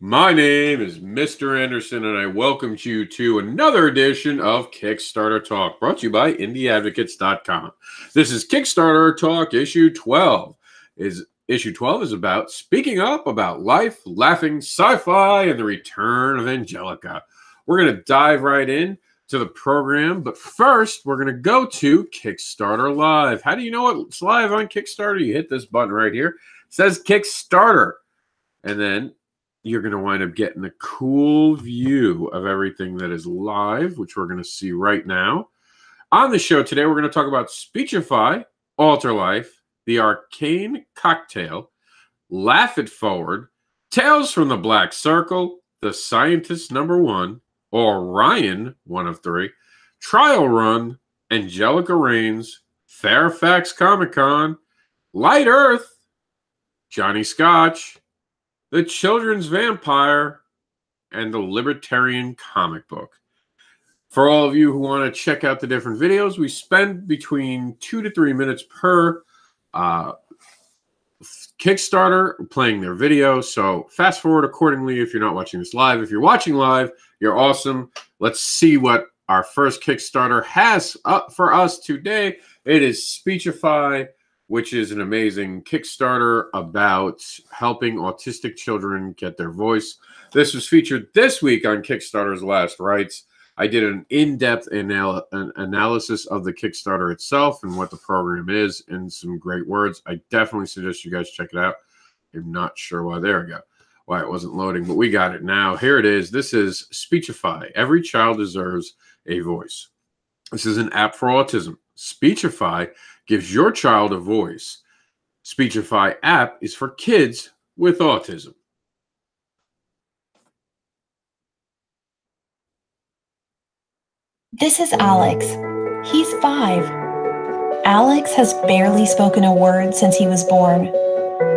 My name is Mr. Anderson, and I welcome you to another edition of Kickstarter Talk, brought to you by IndieAdvocates.com. This is Kickstarter Talk issue 12. Issue 12 is about speaking up about life, laughing, sci-fi, and the return of Angelica. We're going to dive right in to the program, but first, we're going to go to Kickstarter Live. How do you know it's live on Kickstarter? You hit this button right here. It says Kickstarter, and then you're going to wind up getting a cool view of everything that is live, which we're going to see right now. On the show today, we're going to talk about Speechify, Alter Life, The Arcane Cocktail, Laugh It Forward, Tales from the Black Circle, The Scientist #1, Orion 1 of 3, Trial Run, Angelica Reigns, Fairfax Comic Con, Light Earth, Johnny Scotch, The Children's Vampire, and the Libertarian Comic Book. For all of you who want to check out the different videos, we spend between 2 to 3 minutes per Kickstarter playing their video. So fast forward accordingly if you're not watching this live. If you're watching live, you're awesome. Let's see what our first Kickstarter has up for us today. It is Speechify, which is an amazing Kickstarter about helping autistic children get their voice. This was featured this week on Kickstarter's Last Rites. I did an in-depth analysis of the Kickstarter itself and what the program is and some great words. I definitely suggest you guys check it out. I'm not sure why. There we go. Why it wasn't loading, but we got it now. Here it is. This is Speechify. Every child deserves a voice. This is an app for autism. Speechify gives your child a voice. Speechify app is for kids with autism. This is Alex. He's 5. Alex has barely spoken a word since he was born.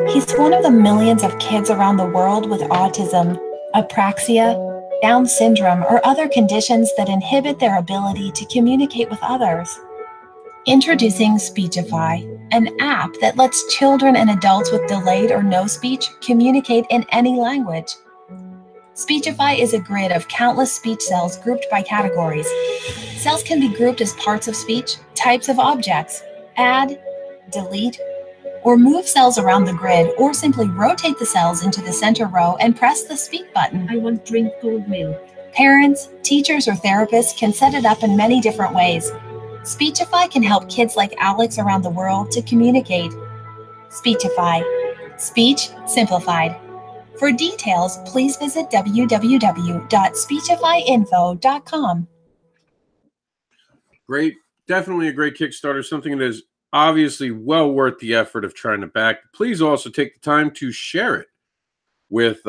He's one of the millions of kids around the world with autism, apraxia, Down syndrome, or other conditions that inhibit their ability to communicate with others. Introducing Speechify, an app that lets children and adults with delayed or no speech communicate in any language. Speechify is a grid of countless speech cells grouped by categories. Cells can be grouped as parts of speech, types of objects, add, delete, or move cells around the grid, or simply rotate the cells into the center row and press the speak button. I want to drink cold milk. Parents, teachers, or therapists can set it up in many different ways. Speechify can help kids like Alex around the world to communicate. Speechify. Speech simplified. For details, please visit www.speechifyinfo.com. Great. Definitely a great Kickstarter, something that is obviously well worth the effort of trying to back. Please also take the time to share it with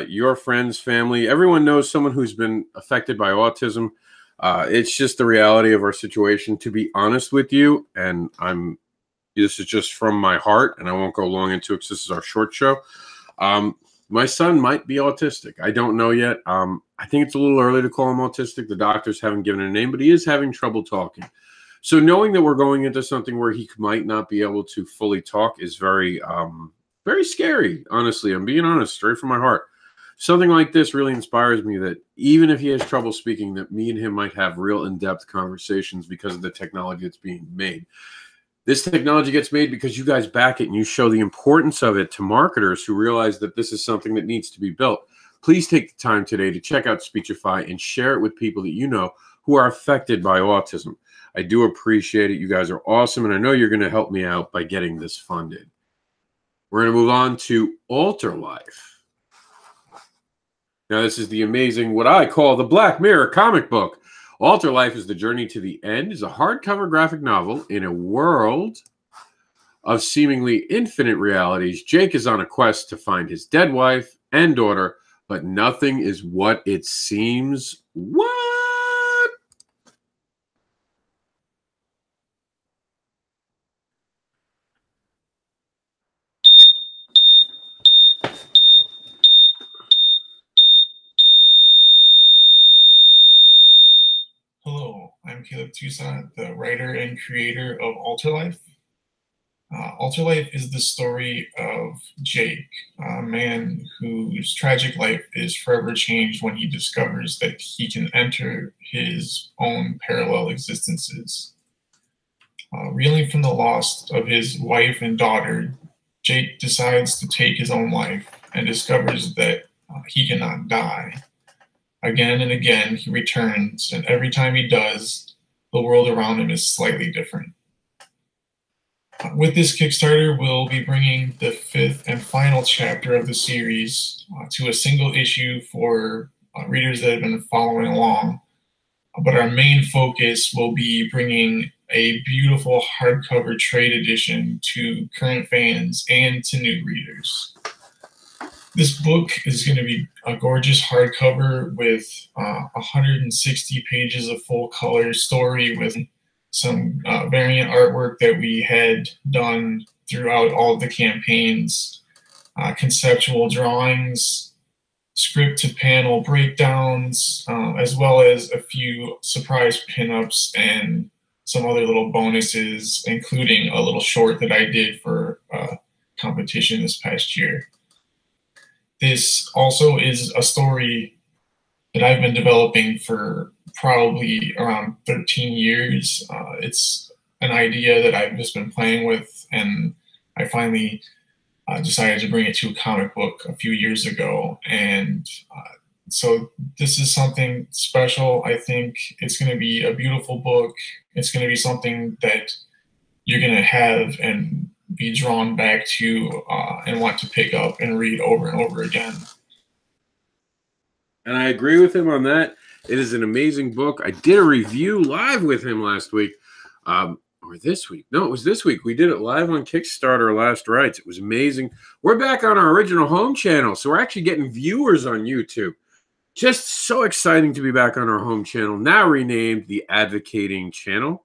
your friends, family. Everyone knows someone who's been affected by autism. It's just the reality of our situation, to be honest with you. And this is just from my heart, and I won't go long into it because this is our short show. My son might be autistic. I don't know yet. I think it's a little early to call him autistic. The doctors haven't given a name, but he is having trouble talking. So knowing that we're going into something where he might not be able to fully talk is very, very scary. Honestly, I'm being honest, straight from my heart. Something like this really inspires me that even if he has trouble speaking, that me and him might have real in-depth conversations because of the technology that's being made. This technology gets made because you guys back it and you show the importance of it to marketers who realize that this is something that needs to be built. Please take the time today to check out Speechify and share it with people that you know who are affected by autism. I do appreciate it. You guys are awesome, and I know you're going to help me out by getting this funded. We're going to move on to Alter Life. Now, this is the amazing, what I call the Black Mirror comic book. Alter Life is the Journey to the End is a hardcover graphic novel in a world of seemingly infinite realities. Jake is on a quest to find his dead wife and daughter, but nothing is what it seems. What? Hello, I'm Caleb Toussaint, the writer and creator of Alter Life. Ultralife is the story of Jake, a man whose tragic life is forever changed when he discovers that he can enter his own parallel existences. Reeling from the loss of his wife and daughter, Jake decides to take his own life and discovers that he cannot die. Again and again, he returns, and every time he does, the world around him is slightly different. With this Kickstarter, we'll be bringing the 5th and final chapter of the series to a single issue for readers that have been following along. But our main focus will be bringing a beautiful hardcover trade edition to current fans and to new readers. This book is going to be a gorgeous hardcover with 160 pages of full color story with some variant artwork that we had done throughout all of the campaigns, conceptual drawings, script to panel breakdowns, as well as a few surprise pinups and some other little bonuses, including a little short that I did for a competition this past year. This also is a story that I've been developing for probably around 13 years. It's an idea that I've just been playing with, and I finally decided to bring it to a comic book a few years ago. And so this is something special. I think it's going to be a beautiful book. It's going to be something that you're going to have and be drawn back to and want to pick up and read over and over again. And I agree with him on that. It is an amazing book. I did a review live with him last week, or this week. No, it was this week. We did it live on Kickstarter Last Rites. It was amazing. We're back on our original home channel, so we're actually getting viewers on YouTube. Just so exciting to be back on our home channel, now renamed the Advocating Channel,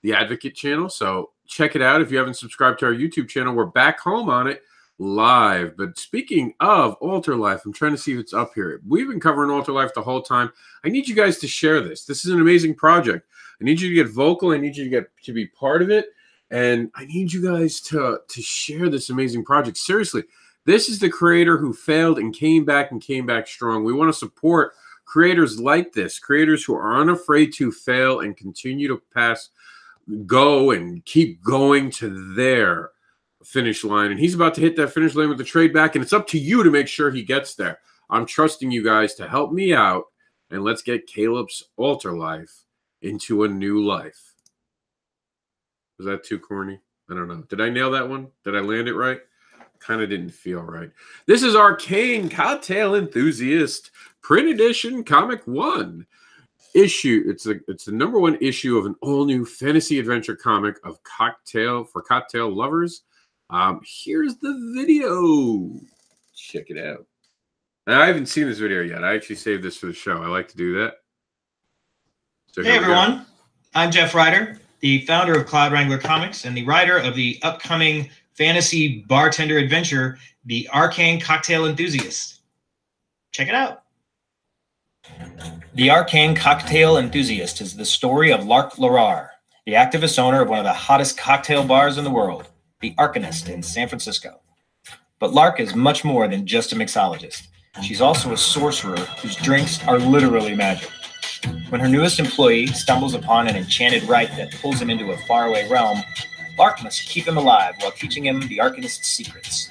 the Advocate Channel. So check it out. If you haven't subscribed to our YouTube channel, we're back home on it live. But speaking of Alter Life, I'm trying to see if it's up here. We've been covering Alter Life the whole time. I need you guys to share this. This is an amazing project. I need you to get vocal. I need you to be part of it. And I need you guys to share this amazing project. Seriously, this is the creator who failed and came back strong. We want to support creators like this, creators who are unafraid to fail and continue to go and keep going to their finish line. And he's about to hit that finish line with the trade back, and it's up to you to make sure he gets there. I'm trusting you guys to help me out, and let's get Caleb's Alter Life into a new life. Was that too corny? I don't know. Did I nail that one? Did I land it right? Kind of didn't feel right. This is Arcane Cocktail Enthusiast Print Edition Comic 1 issue. It's the #1 issue of an all-new fantasy adventure comic of cocktail lovers. Here's the video. Check it out. Now, I haven't seen this video yet. I actually saved this for the show. I like to do that. So hey everyone, I'm Jeff Ryder, the founder of Cloud Wrangler Comics and the writer of the upcoming fantasy bartender adventure, The Arcane Cocktail Enthusiast. Check it out. The Arcane Cocktail Enthusiast is the story of Lark Larar, the activist owner of one of the hottest cocktail bars in the world, The Arcanist in San Francisco. But Lark is much more than just a mixologist. She's also a sorcerer whose drinks are literally magic. When her newest employee stumbles upon an enchanted rite that pulls him into a faraway realm, Lark must keep him alive while teaching him the Arcanist's secrets.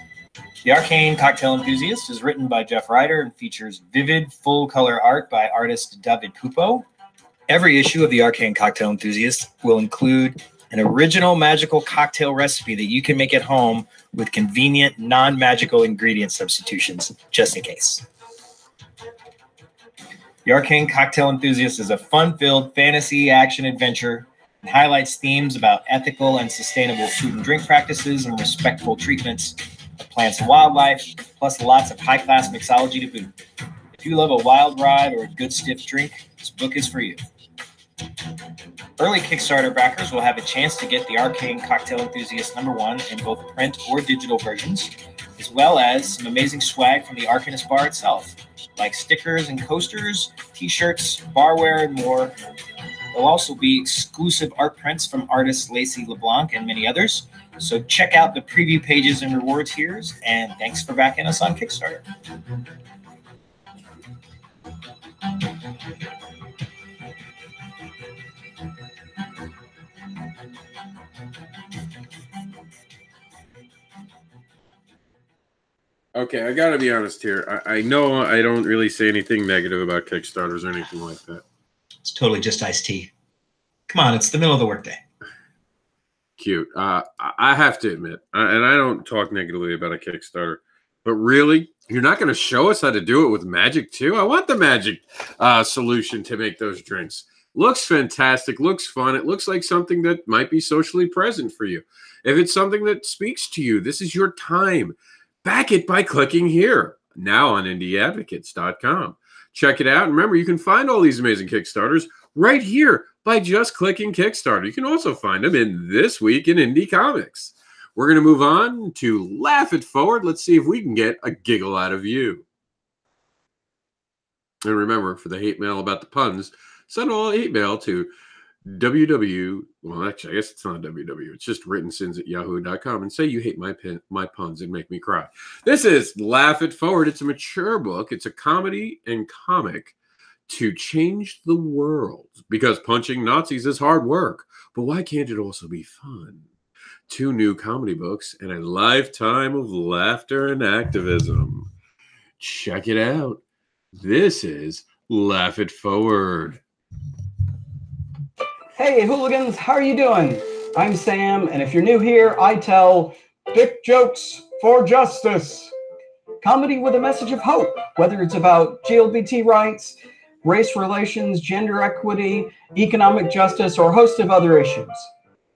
The Arcane Cocktail Enthusiast is written by Jeff Ryder and features vivid, full-color art by artist David Pupo. Every issue of The Arcane Cocktail Enthusiast will include an original magical cocktail recipe that you can make at home with convenient, non-magical ingredient substitutions, just in case. The Arcane Cocktail Enthusiast is a fun-filled fantasy action adventure and highlights themes about ethical and sustainable food and drink practices and respectful treatments of plants and wildlife, plus lots of high-class mixology to boot. If you love a wild ride or a good stiff drink, this book is for you. Early Kickstarter backers will have a chance to get the Arcane Cocktail Enthusiast #1 in both print or digital versions, as well as some amazing swag from the Arcanist bar itself, like stickers and coasters, t-shirts, barware, and more. There'll also be exclusive art prints from artists Lacey LeBlanc and many others, So check out the preview pages and reward tiers, and thanks for backing us on Kickstarter. Okay, I gotta be honest here. I know I don't really say anything negative about Kickstarters or anything like that. It's totally just iced tea. Come on, it's the middle of the workday. Cute. I have to admit, and I don't talk negatively about a Kickstarter, but really, you're not going to show us how to do it with magic too? I want the magic solution to make those drinks. Looks fantastic. Looks fun. It looks like something that might be socially present for you. If it's something that speaks to you, this is your time. Back it by clicking here, now on indieadvocates.com. Check it out. And remember, you can find all these amazing Kickstarters right here by just clicking Kickstarter. You can also find them in This Week in Indie Comics. We're going to move on to Laugh It Forward. Let's see if we can get a giggle out of you. And remember, for the hate mail about the puns, send all hate mail to well, actually, I guess it's not www. It's just writtensins@yahoo.com, and say you hate my puns and make me cry. This is Laugh It Forward. It's a mature book. It's a comedy and comic to change the world, because punching Nazis is hard work. But why can't it also be fun? 2 new comedy books and a lifetime of laughter and activism. Check it out. This is Laugh It Forward. Hey, hooligans, how are you doing? I'm Sam, and if you're new here, I tell dick jokes for justice. Comedy with a message of hope, whether it's about LGBT rights, race relations, gender equity, economic justice, or a host of other issues.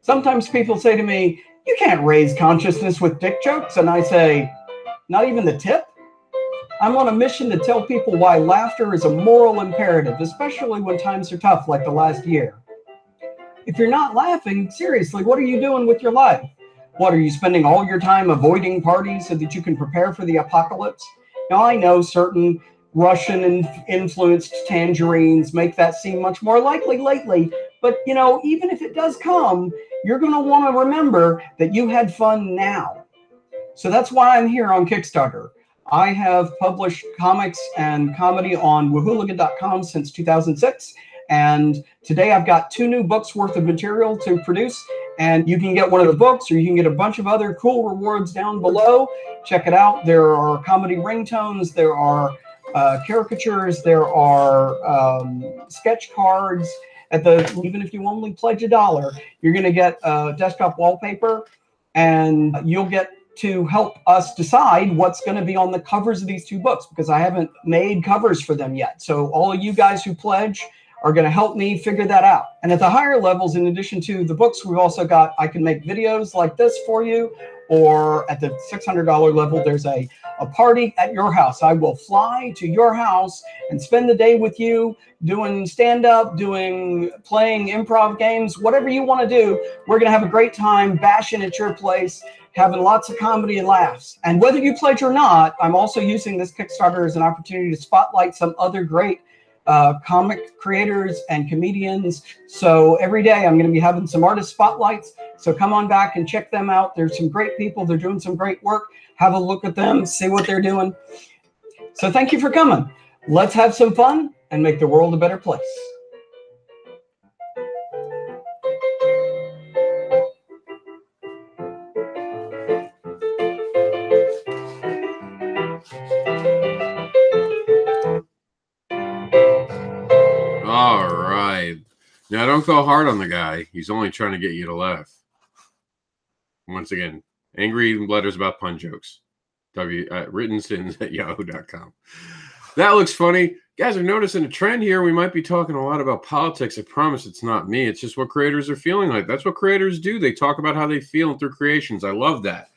Sometimes people say to me, you can't raise consciousness with dick jokes, and I say, not even the tip? I'm on a mission to tell people why laughter is a moral imperative, especially when times are tough like the last year. If you're not laughing, seriously, what are you doing with your life? What, are you spending all your time avoiding parties so that you can prepare for the apocalypse? Now, I know certain Russian-influenced tangerines make that seem much more likely lately, but, you know, even if it does come, you're going to want to remember that you had fun now. So that's why I'm here on Kickstarter. I have published comics and comedy on whooligan.com since 2006. And today I've got 2 new books worth of material to produce, and you can get one of the books, or you can get a bunch of other cool rewards down below. Check it out. There are comedy ringtones, there are caricatures, there are sketch cards. Even if you only pledge $1, you're going to get desktop wallpaper, and you'll get to help us decide what's going to be on the covers of these 2 books, because I haven't made covers for them yet. So all of you guys who pledge are going to help me figure that out. And at the higher levels, in addition to the books, we've also got, I can make videos like this for you, or at the $600 level, there's a party at your house. I will fly to your house and spend the day with you doing stand-up, playing improv games, whatever you want to do. We're going to have a great time bashing at your place, having lots of comedy and laughs. And whether you pledge or not, I'm also using this Kickstarter as an opportunity to spotlight some other great comic creators and comedians. So every day I'm going to be having some artist spotlights. So come on back and check them out. There's some great people. They're doing some great work. Have a look at them, see what they're doing. So thank you for coming. Let's have some fun and make the world a better place. All right. Now, don't go hard on the guy. He's only trying to get you to laugh. Once again, angry letters about pun jokes. writtensins@yahoo.com. That looks funny. Guys are noticing a trend here. We might be talking a lot about politics. I promise it's not me. It's just what creators are feeling like. That's what creators do. They talk about how they feel through creations. I love that.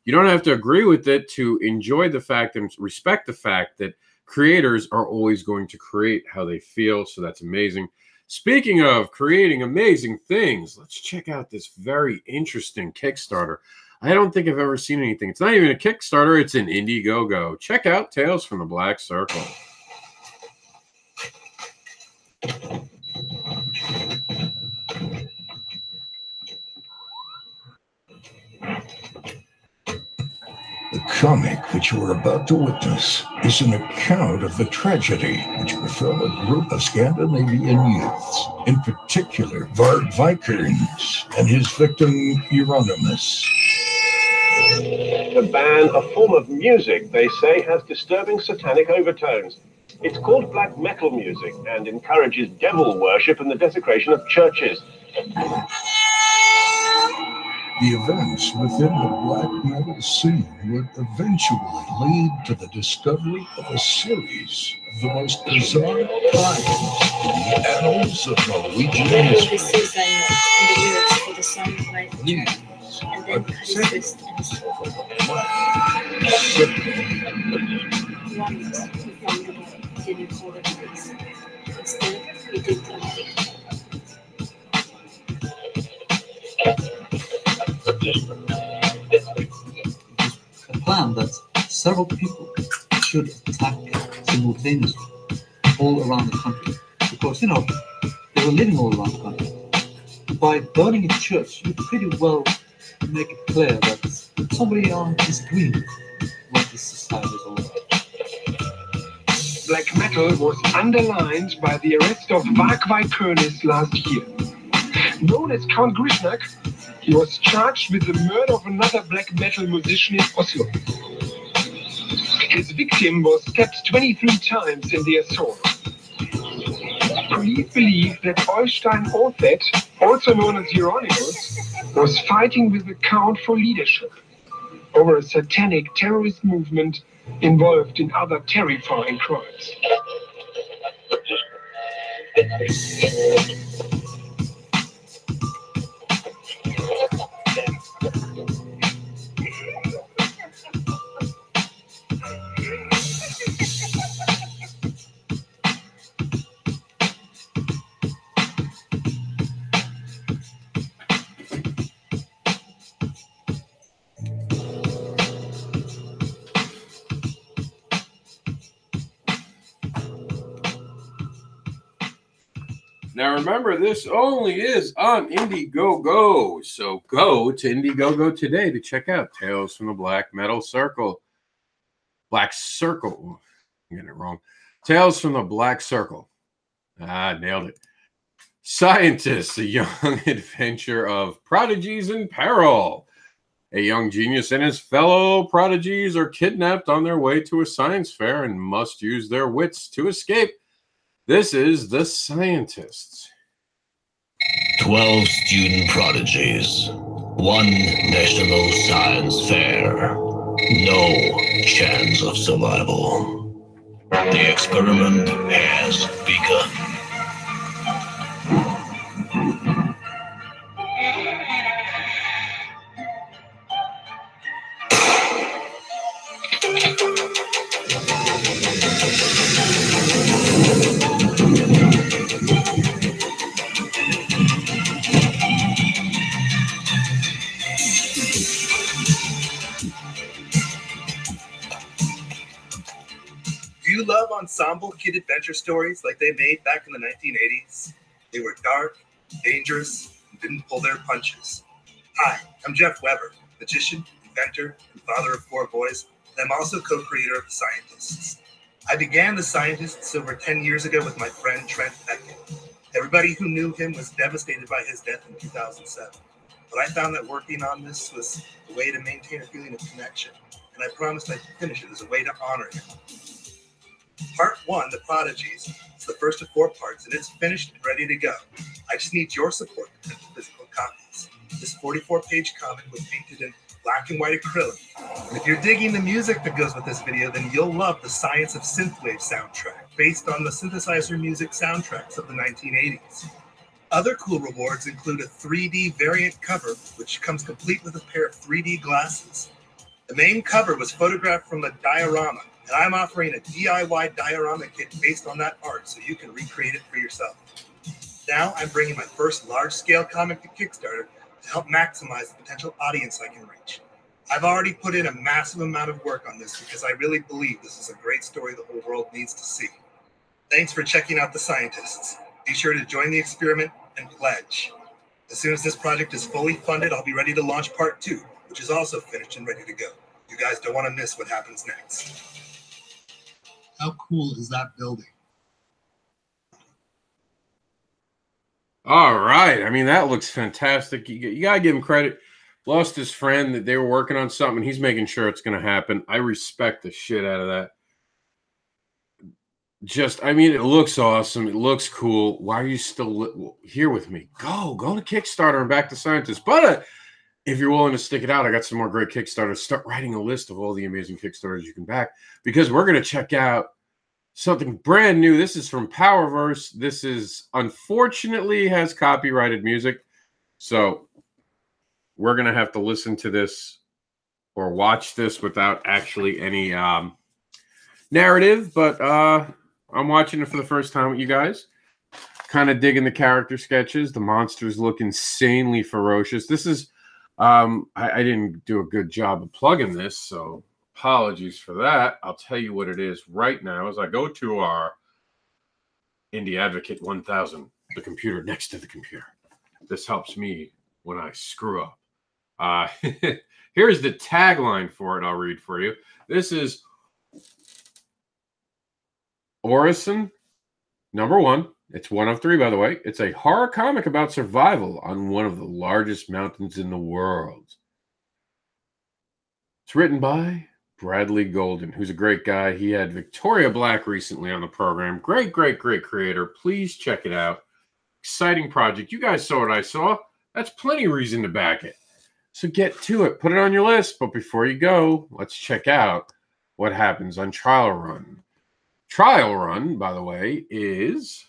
You don't have to agree with it to enjoy the fact and respect the fact that creators are always going to create how they feel. So that's amazing. Speaking of creating amazing things, let's check out this very interesting Kickstarter. I don't think I've ever seen anything. It's not even a Kickstarter. It's an Indiegogo. Check out Tales from the Black Circle. comic that you are about to witness is an account of the tragedy which befell a group of Scandinavian youths, in particular Vard Vikernes and his victim Euronymous. The ban, a form of music, they say, has disturbing satanic overtones. It's called black metal music and encourages devil worship and the desecration of churches. The events within the black metal scene would eventually lead to the discovery of a series of the most bizarre crimes in the annals of Norwegian history. These are the tales of a black circle. A plan that several people should attack simultaneously all around the country, because they were living all around the country. By burning a church, you pretty well make it clear that somebody disagreeing with what this society is all about. Black metal was underlined by the arrest of Vard Vikernes last year. Known as Count Grishnak, he was charged with the murder of another black metal musician in Oslo. His victim was stabbed 23 times in the assault. Police believe that Oystein Orthet, also known as Euronymous, was fighting with the Count for leadership over a satanic terrorist movement involved in other terrifying crimes. Now remember, this only is on Indiegogo, so go to Indiegogo today to check out Tales from the Black Metal Circle. Black Circle. I'm getting it wrong. Tales from the Black Circle. Nailed it. Scientists, a young adventure of prodigies in peril. A young genius and his fellow prodigies are kidnapped on their way to a science fair and must use their wits to escape. This is The Scientists. 12 student prodigies. One national science fair. No chance of survival. The experiment has begun. Do you love ensemble kid adventure stories like they made back in the 1980s? They were dark, dangerous, and didn't pull their punches. Hi, I'm Jeff Weber, magician, inventor, and father of 4 boys, and I'm also co-creator of The Scientists. I began The Scientists over 10 years ago with my friend Trent Beckett. Everybody who knew him was devastated by his death in 2007. But I found that working on this was a way to maintain a feeling of connection, and I promised I'd finish it as a way to honor him. Part 1, The Prodigies, is the first of 4 parts, and it's finished and ready to go. I just need your support to print the physical copies. This 44-page comic was painted in black and white acrylic. And if you're digging the music that goes with this video, then you'll love the Science of Synthwave soundtrack, based on the synthesizer music soundtracks of the 1980s. Other cool rewards include a 3D variant cover, which comes complete with a pair of 3D glasses. The main cover was photographed from a diorama, and I'm offering a DIY diorama kit based on that art so you can recreate it for yourself. Now I'm bringing my first large-scale comic to Kickstarter to help maximize the potential audience I can reach. I've already put in a massive amount of work on this because I really believe this is a great story the whole world needs to see. Thanks for checking out The Scientists. Be sure to join the experiment and pledge. As soon as this project is fully funded, I'll be ready to launch part 2, which is also finished and ready to go. You guys don't want to miss what happens next. How cool is that building? All right. I mean, that looks fantastic. You got to give him credit. Lost his friend, that they were working on something. He's making sure it's going to happen. I respect the shit out of that. I mean, it looks awesome. It looks cool. Why are you still here with me? Go to Kickstarter and back to Scientist. But if you're willing to stick it out, I got some more great Kickstarters. Start writing a list of all the amazing Kickstarters you can back, because we're going to check out something brand new. This is from Powerverse. This is, unfortunately, has copyrighted music. So we're going to have to listen to this or watch this without actually any narrative. But I'm watching it for the first time with you guys. Kind of digging the character sketches. The monsters look insanely ferocious. This is, I didn't do a good job of plugging this, so apologies for that. I'll tell you what it is right now as I go to our Indie Advocate 1000, the computer next to the computer. This helps me when I screw up. Here's the tagline for it. I'll read for you. This is Orison, #1. It's 1 of 3, by the way. It's a horror comic about survival on one of the largest mountains in the world. It's written by Bradley Golden, who's a great guy. He had Victoria Black recently on the program. Great creator. Please check it out. Exciting project. You guys saw what I saw. That's plenty of reason to back it. So get to it. Put it on your list. But before you go, let's check out what happens on Trial Run. Trial Run, by the way, is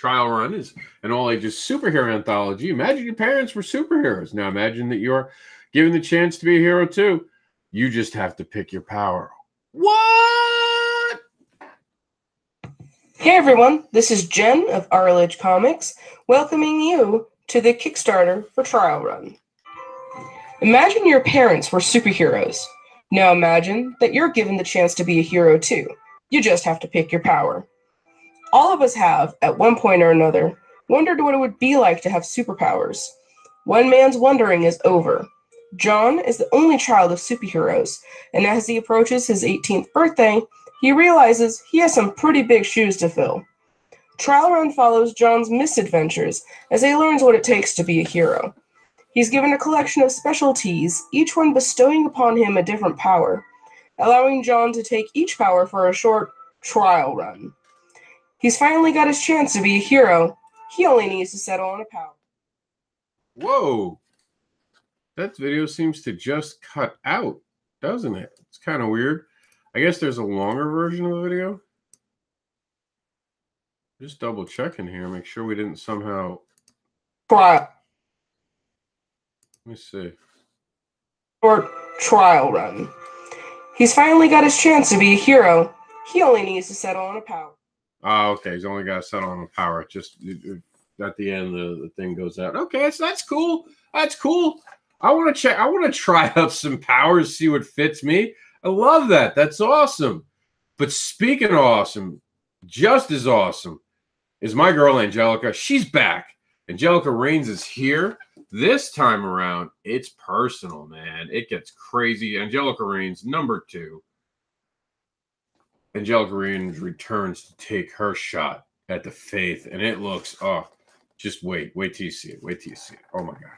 an all-ages superhero anthology. Imagine your parents were superheroes. Now imagine that you're given the chance to be a hero too. You just have to pick your power. What? Hey everyone, this is Jen of Arledge Comics, welcoming you to the Kickstarter for Trial Run. Imagine your parents were superheroes. Now imagine that you're given the chance to be a hero too. You just have to pick your power. All of us have, at one point or another, wondered what it would be like to have superpowers. One man's wondering is over. John is the only child of superheroes, and as he approaches his 18th birthday, he realizes he has some pretty big shoes to fill. Trial Run follows John's misadventures as he learns what it takes to be a hero. He's given a collection of specialties, each one bestowing upon him a different power, allowing John to take each power for a short trial run. He's finally got his chance to be a hero. He only needs to settle on a power. Whoa. That video seems to just cut out, doesn't it? It's kind of weird. I guess there's a longer version of the video. Just double checking here, make sure we didn't somehow... Trial. Let me see. Short trial run. He's finally got his chance to be a hero. He only needs to settle on a power. Oh, okay. He's only got to settle on a power. Just at the end, the thing goes out. Okay, so that's cool. That's cool. I want to check. I want to try out some powers, see what fits me. I love that. That's awesome. But speaking of awesome, just as awesome is my girl Angelica. She's back. Angelica Reigns is here. This time around, it's personal, man. It gets crazy. Angelica Reigns, #2. Angelica Reigns returns to take her shot at the faith, and it looks, oh, just wait till you see it. Wait till you see it. Oh my God.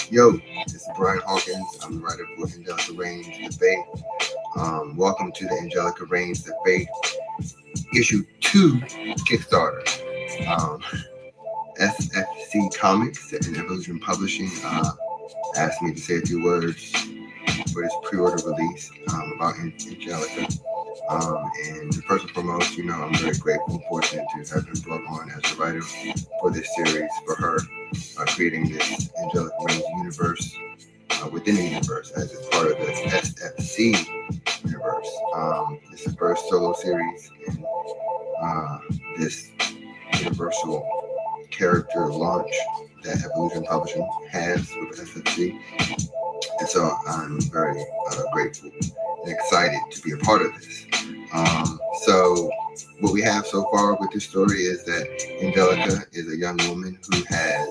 Yo, this is Brian Hawkins. I'm the writer for Angelica Reigns, The Faith. Welcome to the Angelica Reigns, The Faith Issue 2 Kickstarter. SFC Comics and Evolution Publishing asked me to say a few words for this pre-order release about Angelica. And first and foremost, I'm very grateful and fortunate to have been brought on as a writer for this series, for her creating this Angelica Reigns universe within the universe, as it's part of the SFC universe. It's the first solo series in this universal character launch that Evolution Publishing has with SFC. And so I'm very grateful and excited to be a part of this. So what we have so far with this story is that Angelica is a young woman who has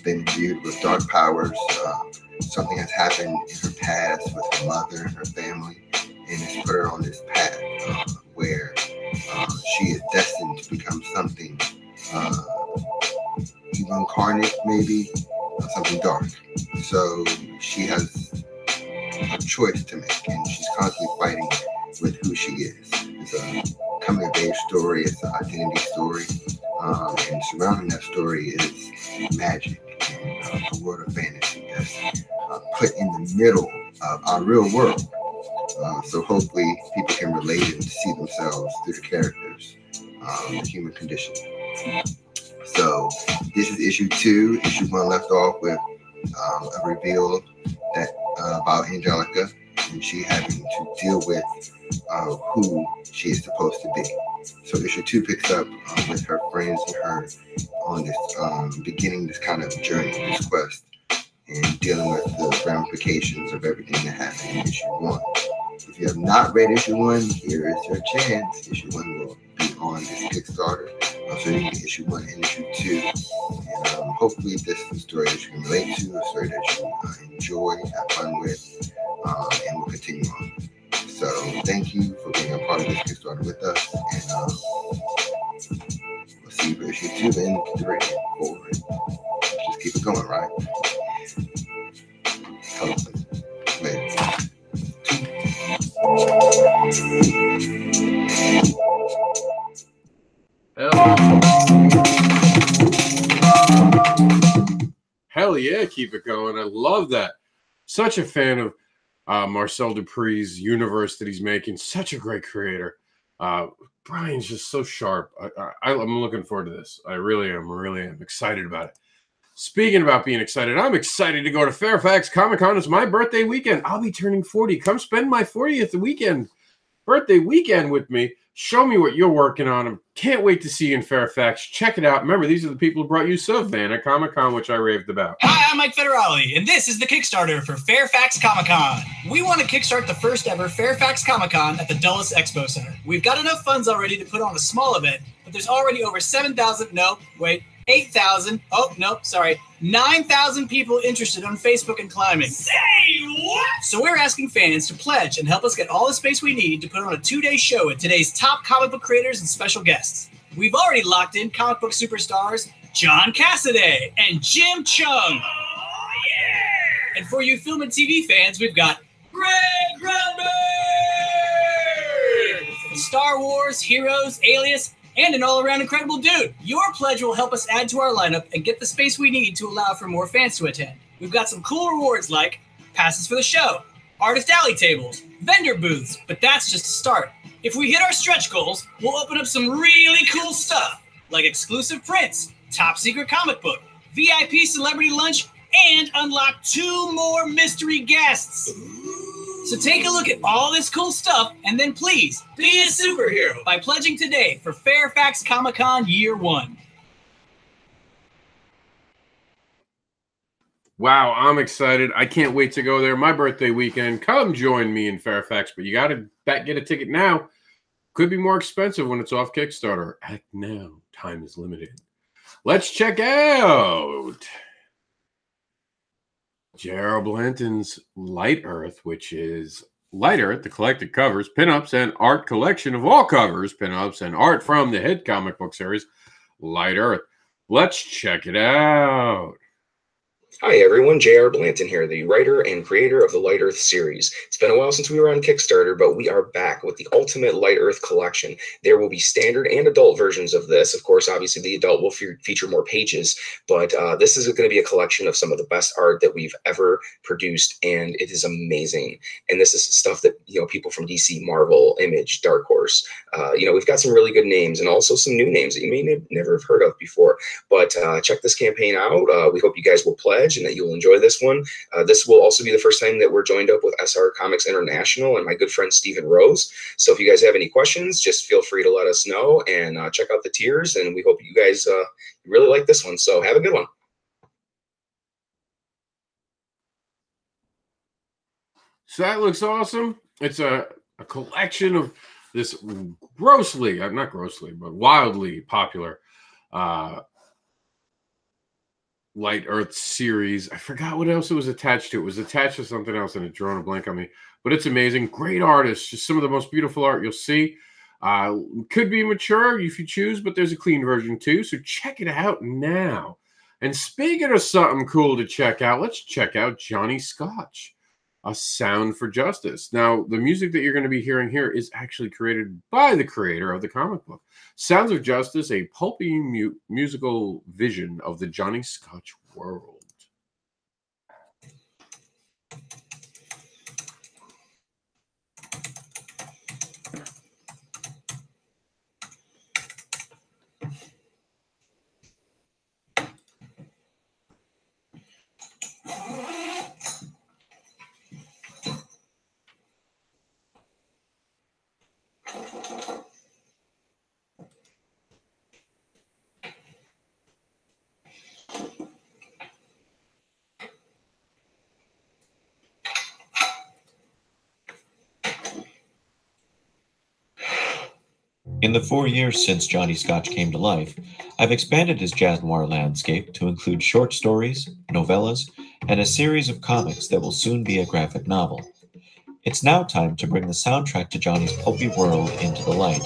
been imbued with dark powers. Something has happened in her past with her mother and her family, and it's put her on this path where she is destined to become something even incarnate, maybe something dark. So she has a choice to make, and she's constantly fighting with who she is. It's a coming of age story, it's an identity story, and surrounding that story is magic and a world of fantasy that's put in the middle of our real world. So hopefully people can relate and see themselves through the characters, the human condition. So this is issue 2. Issue 1 left off with a reveal that about Angelica and she having to deal with who she is supposed to be. So issue 2 picks up with her friends and her on this beginning this kind of journey, this quest, and dealing with the ramifications of everything that happened in issue 1. If you have not read issue 1, here is your chance. Issue 1 will be on this Kickstarter. So you can get issue 1 and issue 2. And hopefully this is a story that you can relate to, a story that you enjoy, have fun with, and will continue on. So thank you for being a part of this Kickstarter with us. And we'll see you for issue 2 and 3 and 4. And just keep it going, right? Hopefully. Later. Hell yeah, keep it going. I love that. Such a fan of Marcel Dupree's universe that he's making. Such a great creator. Brian's just so sharp. I'm looking forward to this. I really am excited about it. Speaking about being excited, I'm excited to go to Fairfax Comic-Con. It's my birthday weekend. I'll be turning 40. Come spend my 40th birthday weekend with me. Show me what you're working on. I can't wait to see you in Fairfax. Check it out. Remember, these are the people who brought you Savannah Comic-Con, which I raved about. Hi, I'm Mike Federale, and this is the Kickstarter for Fairfax Comic-Con. We want to kickstart the first ever Fairfax Comic-Con at the Dulles Expo Center. We've got enough funds already to put on a small event, but there's already over 9,000 people interested on Facebook and climbing. Say what? So we're asking fans to pledge and help us get all the space we need to put on a 2-day show with today's top comic book creators and special guests. We've already locked in comic book superstars John Cassaday and Jim Chung. Oh, yeah! And for you film and TV fans, we've got Greg Grunberg! From Star Wars, Heroes, Alias, and an all-around incredible dude. Your pledge will help us add to our lineup and get the space we need to allow for more fans to attend. We've got some cool rewards like passes for the show, artist alley tables, vendor booths, but that's just a start. If we hit our stretch goals, we'll open up some really cool stuff, like exclusive prints, top secret comic book, VIP celebrity lunch, and unlock 2 more mystery guests. So take a look at all this cool stuff, and then please be a superhero by pledging today for Fairfax Comic-Con Year 1. Wow, I'm excited. I can't wait to go there. My birthday weekend. Come join me in Fairfax, but you got to get a ticket now. Could be more expensive when it's off Kickstarter. Act now. Time is limited. Let's check out Gerald Blanton's Light Earth, which is Light Earth, the collected covers, pinups, and art collection of all covers, pinups, and art from the hit comic book series, Light Earth. Let's check it out. Hi everyone, J.R. Blanton here, the writer and creator of the Light Earth series. It's been a while since we were on Kickstarter, but we are back with the Ultimate Light Earth collection. There will be standard and adult versions of this. Of course, obviously the adult will feature more pages, but this is going to be a collection of some of the best art that we've ever produced, and it is amazing. And this is stuff that, people from DC, Marvel, Image, Dark Horse, we've got some really good names and also some new names that you may never have heard of before. But check this campaign out. We hope you guys will pledge. pledge and that you'll enjoy this one. This will also be the first time that we're joined up with SR Comics International and my good friend Stephen Rose. So if you guys have any questions, just feel free to let us know and check out the tiers. And we hope you guys really like this one. So have a good one. So that looks awesome. It's a collection of this grossly, not grossly, but wildly popular Light Earth series. I forgot what else it was attached to. It was attached to something else and it drawn a blank on me. But it's amazing. Great artists. Just some of the most beautiful art you'll see. Could be mature if you choose, but there's a clean version too. So check it out now. And speaking of something cool to check out, let's check out Johnny Scotch, A Sound for Justice. Now, the music that you're going to be hearing here is actually created by the creator of the comic book. Sounds of Justice, a pulpy musical vision of the Johnny Scotch world. In the 4 years since Johnny Scotch came to life, I've expanded his jazz noir landscape to include short stories, novellas, and a series of comics that will soon be a graphic novel. It's now time to bring the soundtrack to Johnny's pulpy world into the light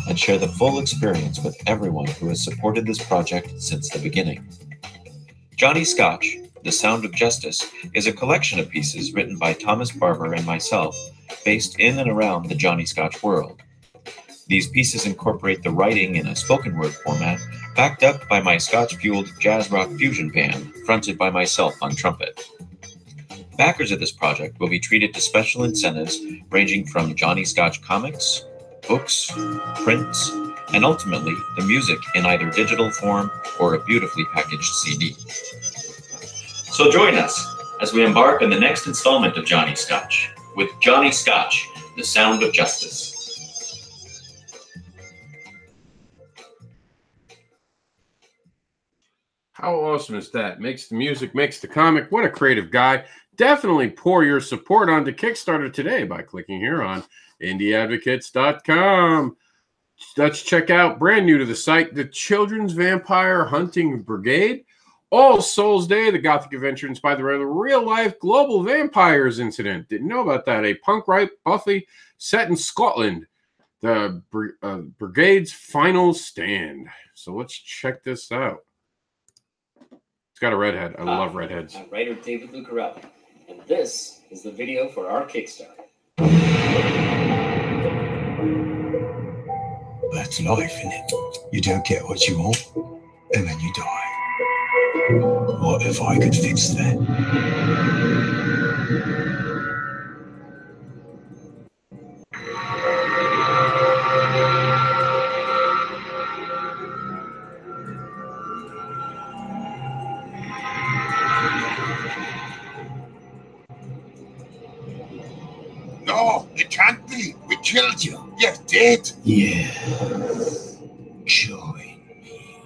and share the full experience with everyone who has supported this project since the beginning. Johnny Scotch, The Sound of Justice, is a collection of pieces written by Thomas Barber and myself, based in and around the Johnny Scotch world. These pieces incorporate the writing in a spoken word format, backed up by my Scotch-fueled jazz rock fusion band, fronted by myself on trumpet. Backers of this project will be treated to special incentives ranging from Johnny Scotch comics, books, prints, and ultimately the music in either digital form or a beautifully packaged CD. So join us as we embark on the next installment of Johnny Scotch with Johnny Scotch, The Sound of Justice. How awesome is that? Makes the music, makes the comic. What a creative guy. Definitely pour your support onto Kickstarter today by clicking here on indieadvocates.com. Let's check out, brand new to the site, the Children's Vampire Hunting Brigade. All Souls Day, the Gothic adventure inspired the real-life global vampires incident. Didn't know about that. A punk rock Buffy set in Scotland. The Brigade's final stand. So let's check this out. It's got a redhead. I love redheads. I'm writer David Lucarelli, and this is the video for our Kickstarter. That's life, isn't it? You don't get what you want, and then you die. What if I could fix that? No, it can't be. We killed you. You're dead. Yeah. Join me.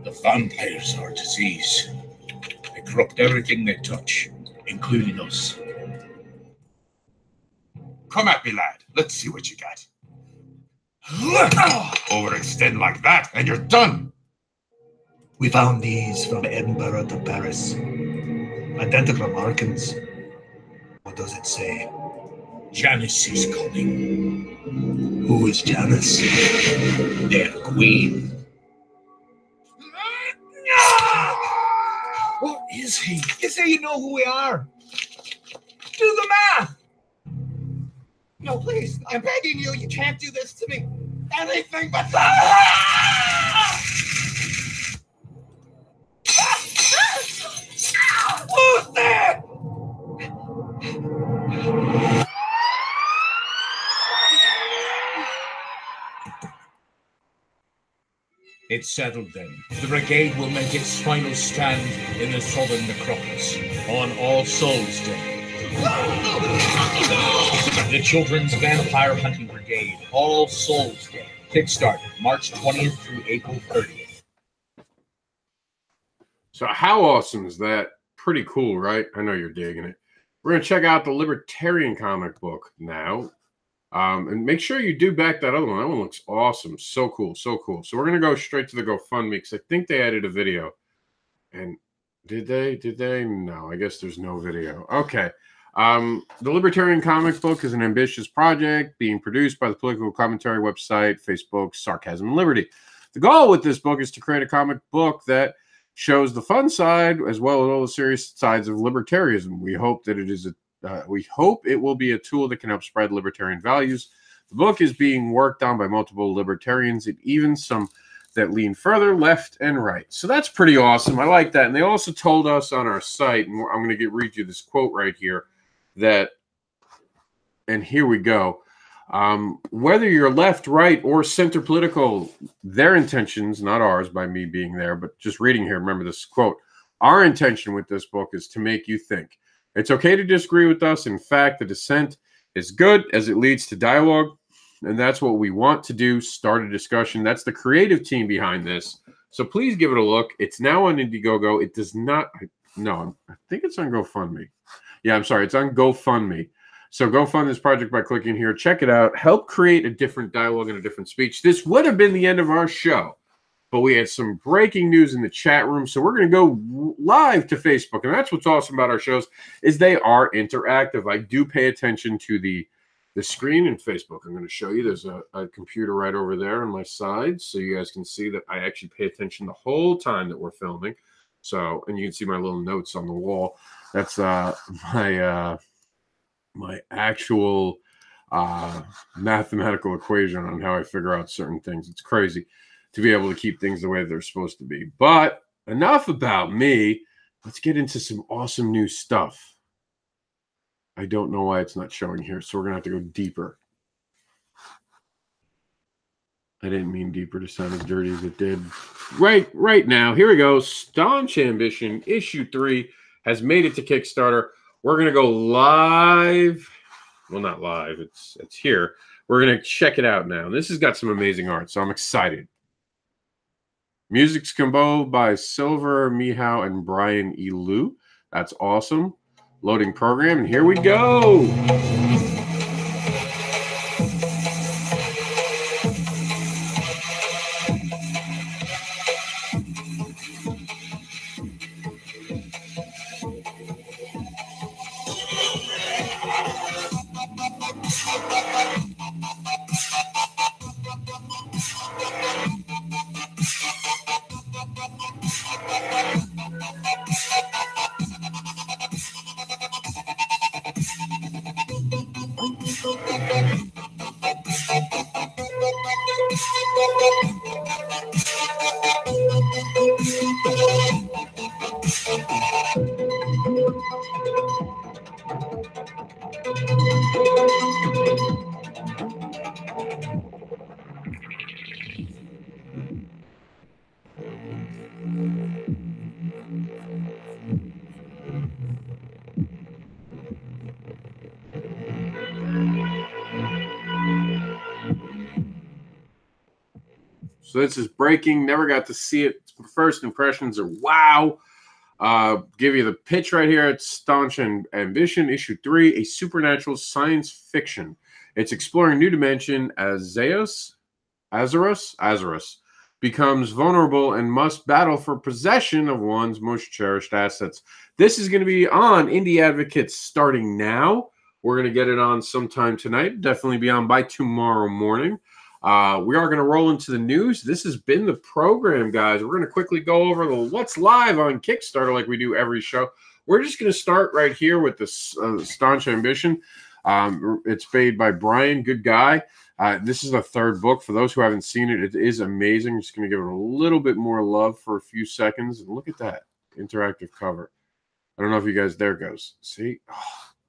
The vampires are a disease. They corrupt everything they touch, including us. Come at me, lad. Let's see what you got. Overextend like that, and you're done. We found these from Edinburgh to Paris. Identical markings. What does it say? Janice is coming. Who is Janice? Their queen. What is he? You say you know who we are. Do the math. No, please, I'm begging you, you can't do this to me. Anything but... Who's there? It's settled then. The brigade will make its final stand in the southern necropolis on All Souls Day. The Children's Vampire Hunting Brigade, All Souls Day. Kickstarter, March 20th through April 30th. So how awesome is that? Pretty cool, right? I know you're digging it. We're going to check out the Libertarian comic book now. And make sure you do back that other one. That one looks awesome. So cool. So cool. So we're going to go straight to the GoFundMe because I think they added a video. And did they? Did they? No, I guess there's no video. Okay. The Libertarian comic book is an ambitious project being produced by the political commentary website, Facebook, Sarcasm and Liberty. The goal with this book is to create a comic book that shows the fun side as well as all the serious sides of libertarianism. We hope that it is we hope it will be a tool that can help spread libertarian values. The book is being worked on by multiple libertarians and even some that lean further left and right. So that's pretty awesome. I like that. And they also told us on our site, and I'm going to read you this quote right here, that, and here we go, whether you're left, right, or center political, their intentions, not ours by me being there, but just reading here, remember this quote, our intention with this book is to make you think. It's okay to disagree with us. In fact, the dissent is good as it leads to dialogue, and that's what we want to do, start a discussion. That's the creative team behind this. So please give it a look. It's now on Indiegogo. It does not, no, I think it's on GoFundMe. Yeah, I'm sorry. It's on GoFundMe. So go fund this project by clicking here. Check it out. Help create a different dialogue and a different speech. This would have been the end of our show, but we had some breaking news in the chat room. So we're going to go live to Facebook. And that's what's awesome about our shows is they are interactive. I do pay attention to the screen in Facebook. I'm going to show you. There's a computer right over there on my side. So you guys can see that I actually pay attention the whole time that we're filming. So, and you can see my little notes on the wall. That's my actual mathematical equation on how I figure out certain things. It's crazy to be able to keep things the way they're supposed to be. But enough about me. Let's get into some awesome new stuff. I don't know why it's not showing here, so we're going to have to go deeper. I didn't mean deeper to sound as dirty as it did. Right now, here we go. Staunch Ambition, issue 3, has made it to Kickstarter. We're going to go live. Well, not live. It's here. We're going to check it out now. This has got some amazing art, so I'm excited. Music's composed by Silver Mihao and Brian E. Liu. That's awesome. Loading program, and here we go. So this is breaking. Never got to see it. First impressions are wow. Give you the pitch right here. It's Staunch Ambition, issue 3, a supernatural science fiction. It's exploring a new dimension as Azarus becomes vulnerable and must battle for possession of one's most cherished assets. This is going to be on Indie Advocates starting now. We're going to get it on sometime tonight. Definitely be on by tomorrow morning. We are going to roll into the news. This has been the program, guys. We're going to quickly go over the what's live on Kickstarter like we do every show. We're just going to start right here with the Staunch Ambition. It's made by Brian, good guy. This is the 3rd book. For those who haven't seen it, it is amazing. I'm just going to give it a little bit more love for a few seconds. And look at that interactive cover. I don't know if you guys, there it goes. See? Oh,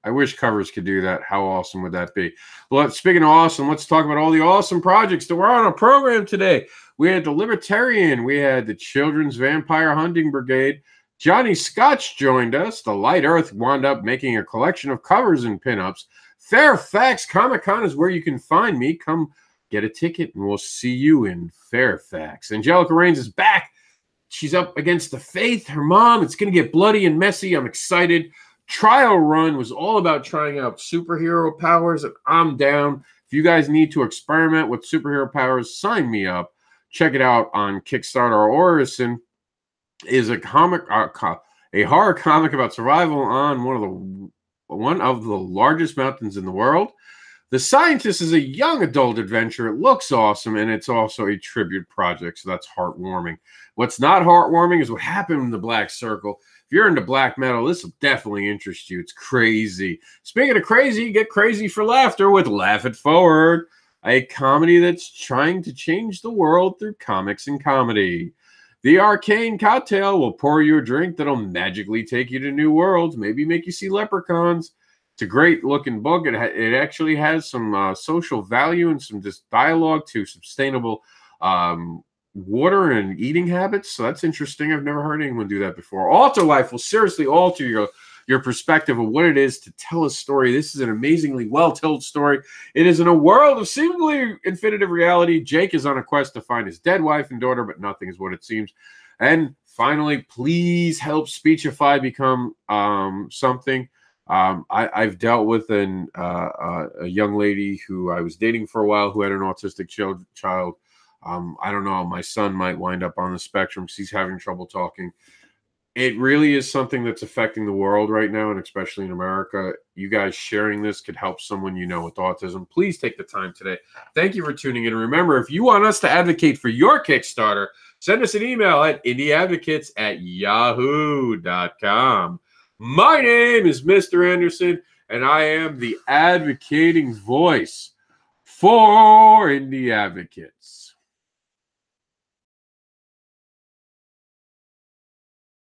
I wish covers could do that. How awesome would that be? Well, speaking of awesome, let's talk about all the awesome projects that were on our program today. We had the Libertarian. We had the Children's Vampire Hunting Brigade. Johnny Scotch joined us. The Light Earth wound up making a collection of covers and pinups. Fairfax Comic-Con is where you can find me. Come get a ticket, and we'll see you in Fairfax. Angelica Reigns is back. She's up against the Faith, her mom. It's going to get bloody and messy. I'm excited. Trial Run was all about trying out superhero powers, and I'm down. If you guys need to experiment with superhero powers, sign me up. Check it out on Kickstarter. Orison is a horror comic about survival on one of the largest mountains in the world. The Scientist is a young adult adventure. It looks awesome, and it's also a tribute project, so that's heartwarming. What's not heartwarming is what happened in the Black Circle. If you're into black metal, this will definitely interest you. It's crazy. Speaking of crazy, get crazy for laughter with Laugh It Forward, a comedy that's trying to change the world through comics and comedy. The Arcane Cocktail will pour you a drink that'll magically take you to new worlds, maybe make you see leprechauns. It's a great-looking book. It actually has some social value and some just dialogue to sustainable water and eating habits. So that's interesting. I've never heard anyone do that before. Alter Life will seriously alter your perspective of what it is to tell a story. This is an amazingly well-told story. It is in a world of seemingly infinitive reality. Jake is on a quest to find his dead wife and daughter, but nothing is what it seems. And finally, please help Speechify become something. I've dealt with a young lady who I was dating for a while who had an autistic child. I don't know. My son might wind up on the spectrum because he's having trouble talking. It really is something that's affecting the world right now, and especially in America. You guys sharing this could help someone you know with autism. Please take the time today. Thank you for tuning in. And remember, if you want us to advocate for your Kickstarter, send us an email at indieadvocates@yahoo.com. My name is Mr. Anderson, and I am the advocating voice for Indie Advocates.